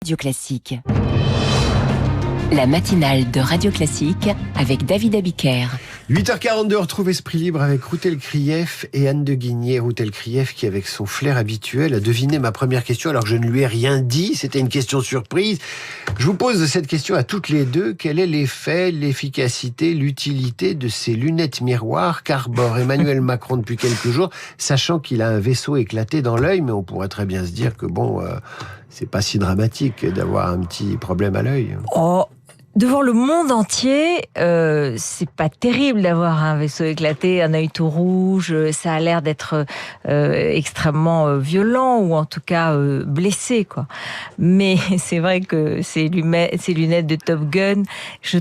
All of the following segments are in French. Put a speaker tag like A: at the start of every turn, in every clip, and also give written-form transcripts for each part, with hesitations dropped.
A: Radio Classique. La matinale de Radio Classique avec David Abiker.
B: 8h42, retrouve Esprit Libre avec Routel Krief et Anne de Guigné. Routel Krief qui, avec son flair habituel, a deviné ma première question alors que je ne lui ai rien dit. C'était une question surprise. Je vous pose cette question à toutes les deux. Quel est l'effet, l'efficacité, l'utilité de ces lunettes miroirs qu'arbore Emmanuel Macron depuis quelques jours, sachant qu'il a un vaisseau éclaté dans l'œil, mais on pourrait très bien se dire que c'est pas si dramatique d'avoir un petit problème à l'œil.
C: Devant le monde entier, c'est pas terrible d'avoir un vaisseau éclaté, un œil tout rouge. Ça a l'air d'être extrêmement violent ou en tout cas blessé, quoi. Mais c'est vrai que ces lunettes de Top Gun, je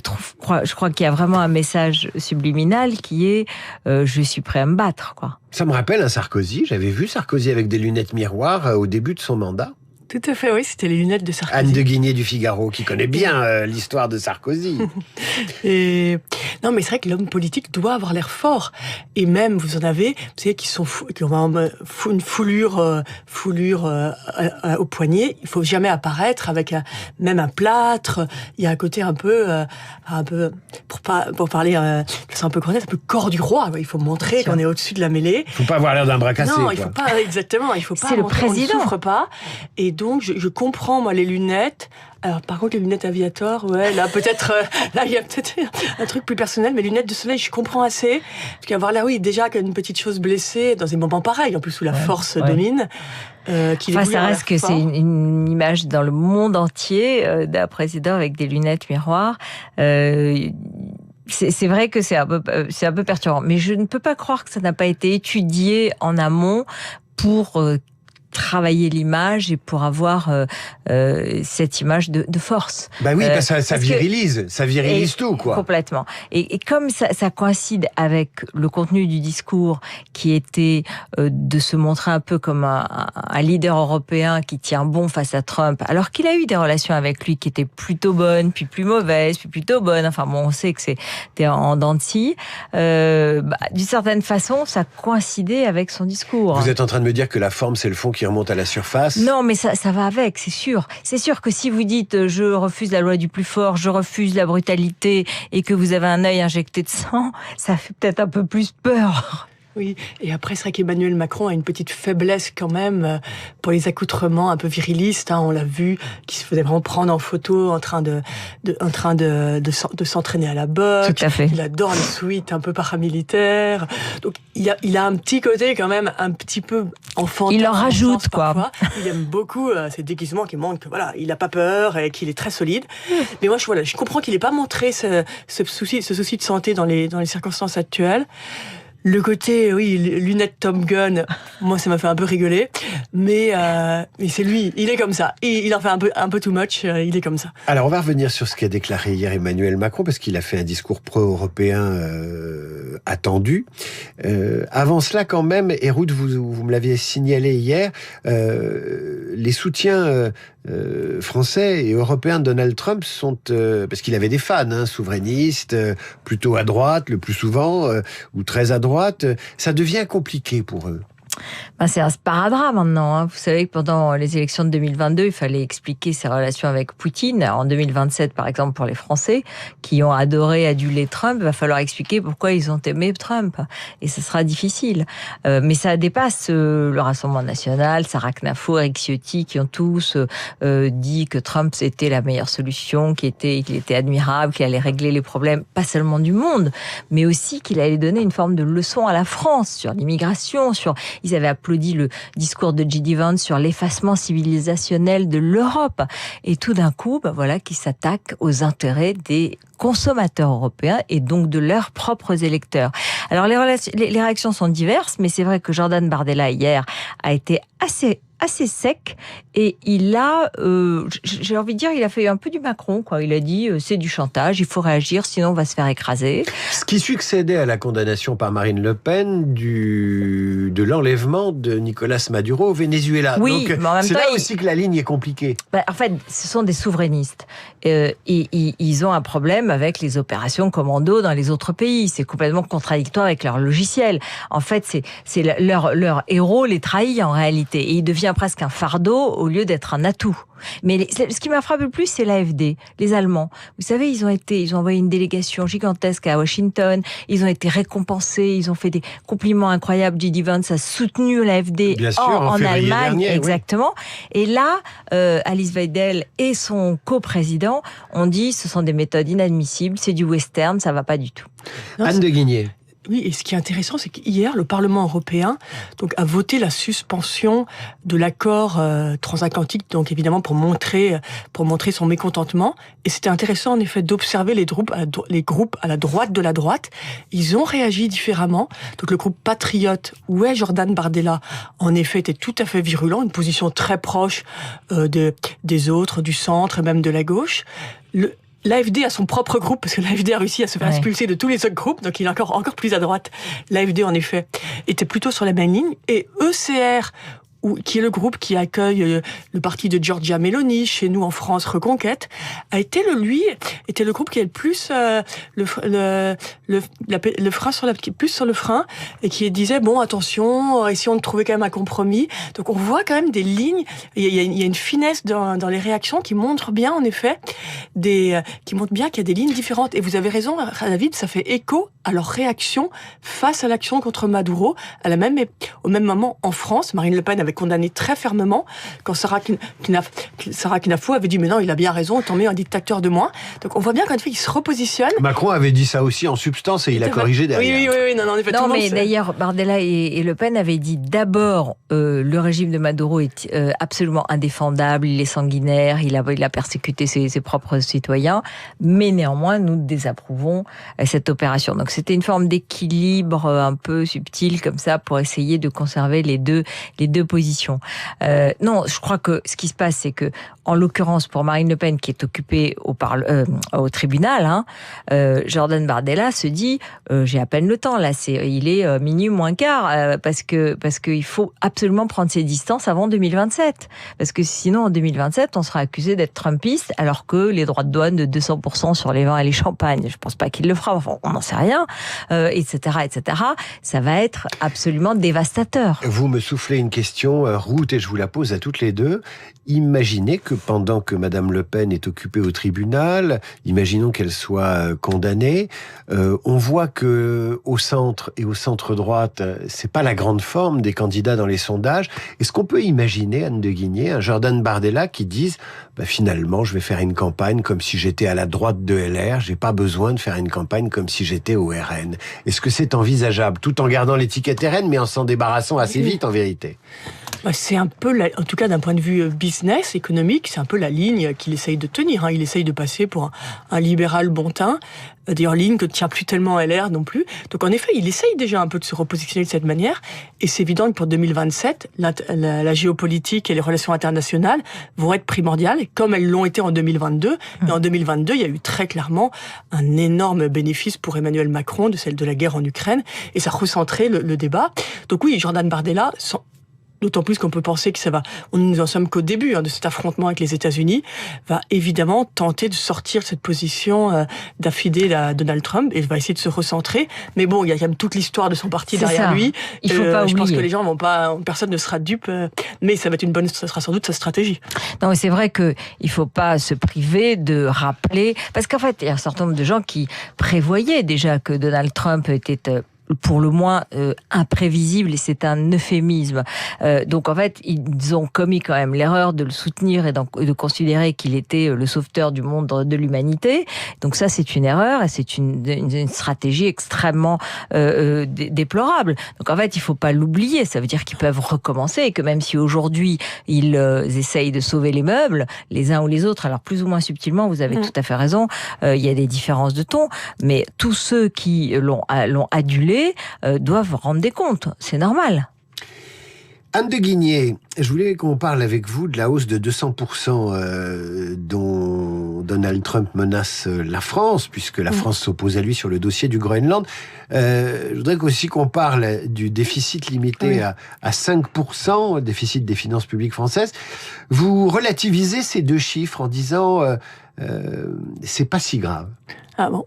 C: crois qu'il y a vraiment un message subliminal qui est je suis prêt à me battre, quoi.
B: Ça me rappelle un Sarkozy. J'avais vu Sarkozy avec des lunettes miroirs au début de son mandat.
D: Tout à fait, oui, c'était les lunettes de Sarkozy.
B: Anne de Guigné du Figaro, qui connaît bien l'histoire de Sarkozy.
D: Et non, mais c'est vrai que l'homme politique doit avoir l'air fort. Et même, vous en avez, vous savez, qui ont une foulure au poignet. Il faut jamais apparaître avec même un plâtre. Il y a un côté un peu pour parler, c'est un peu correct, un peu corps du roi. Il faut montrer qu'on est au-dessus de la mêlée.
B: Il faut pas avoir l'air d'un bras cassé.
D: Non, il faut pas, exactement. Il faut pas.
C: C'est le président.
D: On ne souffre pas. Et donc, je comprends, moi, les lunettes. Alors, par contre, les lunettes Aviator, ouais, là, peut-être, là, il y a peut-être un truc plus personnel, mais les lunettes de soleil, je comprends assez. Parce qu'avoir là, oui, déjà, qu'une petite chose blessée, dans des moments pareils, en plus, où la force domine,
C: ça reste que c'est une image dans le monde entier d'un président avec des lunettes miroirs. C'est vrai que c'est un peu perturbant. Mais je ne peux pas croire que ça n'a pas été étudié en amont pour travailler l'image et pour avoir cette image de force.
B: Bah oui, ça virilise tout, quoi.
C: Complètement. Et comme ça coïncide avec le contenu du discours qui était de se montrer un peu comme un leader européen qui tient bon face à Trump, alors qu'il a eu des relations avec lui qui étaient plutôt bonnes, puis plus mauvaises, puis plutôt bonnes. Enfin bon, on sait que c'était en dents de scie. D'une certaine façon, ça coïncidait avec son discours.
B: Vous êtes en train de me dire que la forme, c'est le fond qui remonte à la surface?
C: Non, mais ça va avec, c'est sûr. C'est sûr que si vous dites je refuse la loi du plus fort, je refuse la brutalité, et que vous avez un œil injecté de sang, ça fait peut-être un peu plus peur.
D: Oui, et après, c'est vrai qu'Emmanuel Macron a une petite faiblesse quand même pour les accoutrements un peu virilistes. On l'a vu, qui se faisait vraiment prendre en photo en train de s'entraîner à la boxe.
C: Tout à fait.
D: Il adore les suites un peu paramilitaires. Donc, il a un petit côté quand même un petit peu enfantin.
C: Il en rajoute, quoi.
D: Il aime beaucoup ces déguisements qui montrent que voilà, il n'a pas peur et qu'il est très solide. Mais moi, je comprends qu'il n'ait pas montré ce souci de santé dans les circonstances actuelles. Le côté, oui, lunettes Top Gun, moi ça m'a fait un peu rigoler, mais c'est lui, il est comme ça, il en fait un peu too much, il est comme ça.
B: Alors on va revenir sur ce qu'a déclaré hier Emmanuel Macron, parce qu'il a fait un discours pro-européen attendu. Avant cela quand même, et Ruth, vous me l'aviez signalé hier, les soutiens français et européens de Donald Trump sont, parce qu'il avait des fans, souverainistes, plutôt à droite le plus souvent, ou très à droite, ça devient compliqué pour eux.
C: C'est un sparadrap maintenant. Vous savez que pendant les élections de 2022, il fallait expliquer ses relations avec Poutine. En 2027, par exemple, pour les Français qui ont adoré, adulé Trump, il va falloir expliquer pourquoi ils ont aimé Trump. Et ce sera difficile. Mais ça dépasse le Rassemblement national, Sarah Knafo, Eric Ciotti, qui ont tous dit que Trump c'était la meilleure solution, qu'il était admirable, qu'il allait régler les problèmes, pas seulement du monde, mais aussi qu'il allait donner une forme de leçon à la France sur l'immigration, Ils avaient applaudi le discours de J.D. Vance sur l'effacement civilisationnel de l'Europe. Et tout d'un coup, qui s'attaque aux intérêts des consommateurs européens et donc de leurs propres électeurs. Alors les réactions sont diverses, mais c'est vrai que Jordan Bardella hier a été assez sec, et il a, j'ai envie de dire, il a fait un peu du Macron, quoi. Il a dit, c'est du chantage, il faut réagir, sinon on va se faire écraser.
B: Ce qui succédait à la condamnation par Marine Le Pen de l'enlèvement de Nicolas Maduro au Venezuela.
C: Oui,
B: donc
C: mais en même
B: c'est
C: temps,
B: là aussi que la ligne est compliquée.
C: En fait, ce sont des souverainistes. Ils ont un problème avec les opérations commando dans les autres pays. C'est complètement contradictoire avec leur logiciel. En fait, c'est leur héros les trahit en réalité, et il devient devient presque un fardeau au lieu d'être un atout. Mais ce qui m'a frappé le plus, c'est l'AfD, les Allemands. Vous savez, ils ont envoyé une délégation gigantesque à Washington, ils ont été récompensés, ils ont fait des compliments incroyables. J.D. Vance a soutenu l'AfD en Allemagne, exactement. Oui. Et là, Alice Weidel et son coprésident ont dit ce sont des méthodes inadmissibles, c'est du western, ça va pas du tout.
B: Anne de Guigné.
D: Oui, et ce qui est intéressant, c'est qu'hier, le Parlement européen a voté la suspension de l'accord transatlantique, donc évidemment pour montrer son mécontentement. Et c'était intéressant, en effet, d'observer les groupes à la droite de la droite. Ils ont réagi différemment. Donc le groupe Patriote, où est Jordan Bardella, en effet, était tout à fait virulent, une position très proche des autres, du centre et même de la gauche. L'AfD a son propre groupe, parce que l'AfD a réussi à se faire expulser de tous les autres groupes, donc il est encore plus à droite. L'AfD, en effet, était plutôt sur la même ligne. Et ECR, qui est le groupe qui accueille le parti de Giorgia Meloni, chez nous en France, Reconquête, était le groupe qui est le plus le frein plus sur le frein, et qui disait bon, attention, essayons de trouver quand même un compromis. Donc on voit quand même des lignes, il y a une finesse dans les réactions qui montre bien, en effet, qu'il y a des lignes différentes. Et vous avez raison, David, ça fait écho à leur réaction face à l'action contre Maduro. Au même moment, en France, Marine Le Pen avait condamné très fermement quand Sarah Knafou avait dit mais non, il a bien raison, tant mieux, un dictateur de moins. Donc on voit bien qu'en effet il se repositionne.
B: Macron avait dit ça aussi en substance et il a corrigé derrière.
D: Oui, non, en effet, non,
C: mais d'ailleurs Bardella et Le Pen avaient dit d'abord le régime de Maduro est absolument indéfendable, il est sanguinaire, il a persécuté ses propres citoyens, mais néanmoins nous désapprouvons cette opération. Donc c'était une forme d'équilibre un peu subtil comme ça pour essayer de conserver les deux positions. Non, je crois que ce qui se passe, c'est que, en l'occurrence, pour Marine Le Pen, qui est occupée au tribunal, Jordan Bardella se dit j'ai à peine le temps, là, il est minuit moins quart, parce que il faut absolument prendre ses distances avant 2027. Parce que sinon, en 2027, on sera accusé d'être trumpiste, alors que les droits de douane de 200% sur les vins et les champagnes, je pense pas qu'il le fera, enfin, on n'en sait rien, etc., etc. Ça va être absolument dévastateur.
B: Vous me soufflez une question, Ruth, et je vous la pose à toutes les deux. Imaginez que pendant que Madame Le Pen est occupée au tribunal, imaginons qu'elle soit condamnée, on voit que au centre et au centre-droite, c'est pas la grande forme des candidats dans les sondages. Est-ce qu'on peut imaginer, Anne de Guigné, un Jordan Bardella qui dise finalement, je vais faire une campagne comme si j'étais à la droite de LR, j'ai pas besoin de faire une campagne comme si j'étais au RN. Est-ce que c'est envisageable, tout en gardant l'étiquette RN, mais en s'en débarrassant assez vite, en vérité?
D: C'est un peu, en tout cas d'un point de vue business, économique, c'est un peu la ligne qu'il essaye de tenir. Il essaye de passer pour un libéral bon teint, d'ailleurs ligne que ne tient plus tellement LR non plus. Donc en effet, il essaye déjà un peu de se repositionner de cette manière, et c'est évident que pour 2027, la géopolitique et les relations internationales vont être primordiales, comme elles l'ont été en 2022. Et en 2022, il y a eu très clairement un énorme bénéfice pour Emmanuel Macron de celle de la guerre en Ukraine, et ça recentrait le débat. Donc oui, Jordan Bardella, d'autant plus qu'on peut penser que nous en sommes qu'au début de cet affrontement avec les États-Unis, va évidemment tenter de sortir de cette position d'affidé à Donald Trump et va essayer de se recentrer. Mais bon, il y a quand même toute l'histoire de son parti derrière lui.
C: Il faut pas oublier.
D: Je pense que les gens personne ne sera dupe, mais ça sera sans doute sa stratégie.
C: Non, mais c'est vrai que il faut pas se priver de rappeler, parce qu'en fait, il y a un certain nombre de gens qui prévoyaient déjà que Donald Trump était pour le moins imprévisible, et c'est un euphémisme. Donc en fait, ils ont commis quand même l'erreur de le soutenir et de considérer qu'il était le sauveteur du monde, de l'humanité. Donc ça, c'est une erreur et c'est une stratégie extrêmement déplorable. Donc en fait, il faut pas l'oublier. Ça veut dire qu'ils peuvent recommencer et que même si aujourd'hui ils essayent de sauver les meubles, les uns ou les autres, alors plus ou moins subtilement, vous avez tout à fait raison. Il y a des différences de ton, mais tous ceux qui l'ont adulé doivent rendre des comptes. C'est normal.
B: Anne de Guigné, je voulais qu'on parle avec vous de la hausse de 200% dont Donald Trump menace la France, puisque la France s'oppose à lui sur le dossier du Groenland. Je voudrais aussi qu'on parle du déficit limité à 5%, déficit des finances publiques françaises. Vous relativisez ces deux chiffres en disant c'est pas si grave.
D: Ah bon,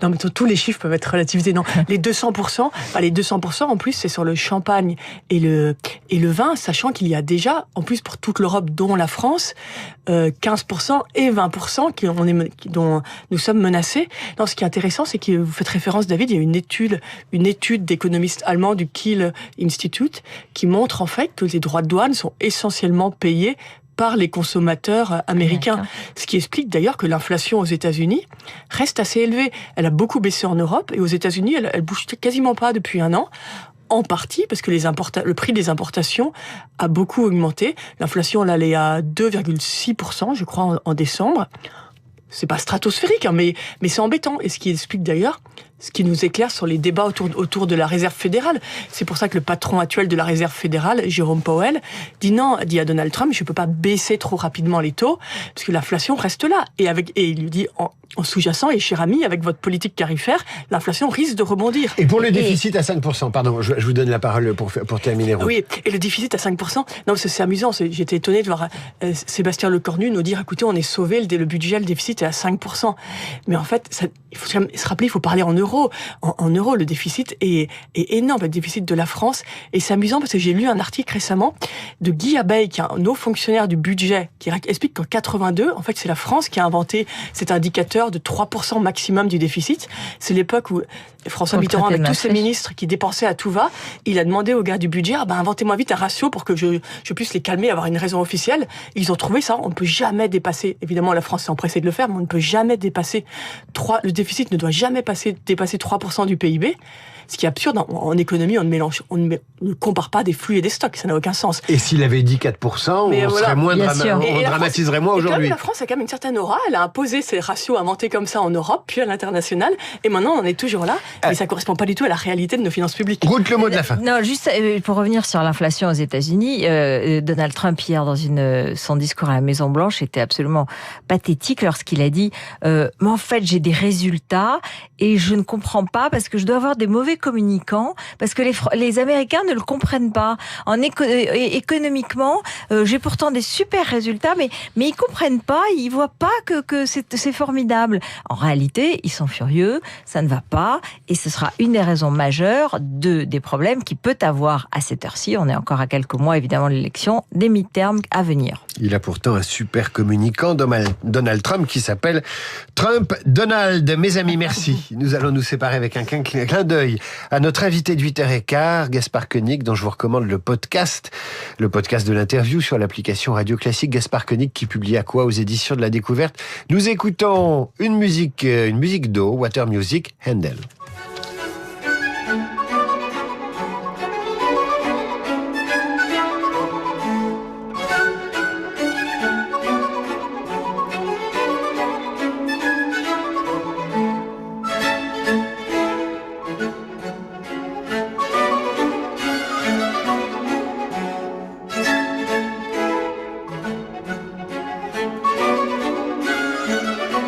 D: non mais tous les chiffres peuvent être relativisés. Non, les 200%, en plus c'est sur le champagne et le vin, sachant qu'il y a déjà, en plus pour toute l'Europe, dont la France, 15% et 20% dont nous sommes menacés. Non, ce qui est intéressant, c'est que vous faites référence, David, il y a une étude d'économistes allemands du Kiel Institute qui montre en fait que les droits de douane sont essentiellement payés par les consommateurs américains. D'accord. Ce qui explique d'ailleurs que l'inflation aux États-Unis reste assez élevée. Elle a beaucoup baissé en Europe et aux États-Unis, elle bouge quasiment pas depuis un an. En partie parce que le prix des importations a beaucoup augmenté. L'inflation, là, elle est à 2,6%, je crois, en décembre. C'est pas stratosphérique, hein, mais c'est embêtant. Et ce qui explique d'ailleurs, ce qui nous éclaire sur les débats autour de la Réserve fédérale. C'est pour ça que le patron actuel de la Réserve fédérale, Jérôme Powell, dit à Donald Trump, je peux pas baisser trop rapidement les taux, parce que l'inflation reste là. Et il lui dit, en sous-jacent, et cher ami, avec votre politique tarifaire, l'inflation risque de rebondir.
B: Et pour le déficit à 5%, pardon, je vous donne la parole pour terminer.
D: Oui, et le déficit à 5%, non, c'est amusant, j'étais étonné de voir Sébastien Lecornu nous dire, écoutez, on est sauvé, le budget, le déficit est à 5%. Mais en fait, il faut se rappeler, il faut parler en euros. En euros, le déficit est énorme, le déficit de la France. Et c'est amusant parce que j'ai lu un article récemment de Guy Abeille, qui est un haut fonctionnaire du budget, qui explique qu'en 82, en fait, c'est la France qui a inventé cet indicateur de 3% maximum du déficit. C'est l'époque où François Mitterrand, avec tous ses ministres qui dépensaient à tout va, il a demandé aux gars du budget, inventez-moi vite un ratio pour que je puisse les calmer, avoir une raison officielle. Ils ont trouvé ça. On ne peut jamais dépasser, évidemment, la France s'est empressée de le faire, mais on ne peut jamais dépasser le déficit ne doit jamais dépasser 3% du PIB. Ce qui est absurde, en économie, on ne compare pas des flux et des stocks, ça n'a aucun sens.
B: Et s'il avait dit 4%, on serait moins on dramatiserait moins aujourd'hui.
D: La France a quand même une certaine aura, elle a imposé ces ratios inventés comme ça en Europe, puis à l'international, et maintenant on en est toujours là, mais ça ne correspond pas du tout à la réalité de nos finances publiques.
B: Ruth, le mot de la fin.
C: Non, juste pour revenir sur l'inflation aux États-Unis, Donald Trump hier dans son discours à la Maison Blanche était absolument pathétique lorsqu'il a dit mais en fait j'ai des résultats et je ne comprends pas parce que je dois avoir des mauvais communicants, parce que les Américains ne le comprennent pas. Économiquement, j'ai pourtant des super résultats, mais ils comprennent pas, ils voient pas que c'est formidable. En réalité, ils sont furieux, ça ne va pas, et ce sera une des raisons majeures des problèmes qu'il peut avoir à cette heure-ci. On est encore à quelques mois, évidemment, de l'élection, des midterms à venir.
B: Il a pourtant un super communicant, Donald Trump, qui s'appelle Trump Donald. Mes amis, merci. Nous allons nous séparer avec un clin d'œil à notre invité de 8h15, Gaspard Koenig, dont je vous recommande le podcast de l'interview sur l'application Radio Classique. Gaspard Koenig qui publie à quoi aux éditions de la Découverte. Nous écoutons une musique d'eau, Water Music, Handel.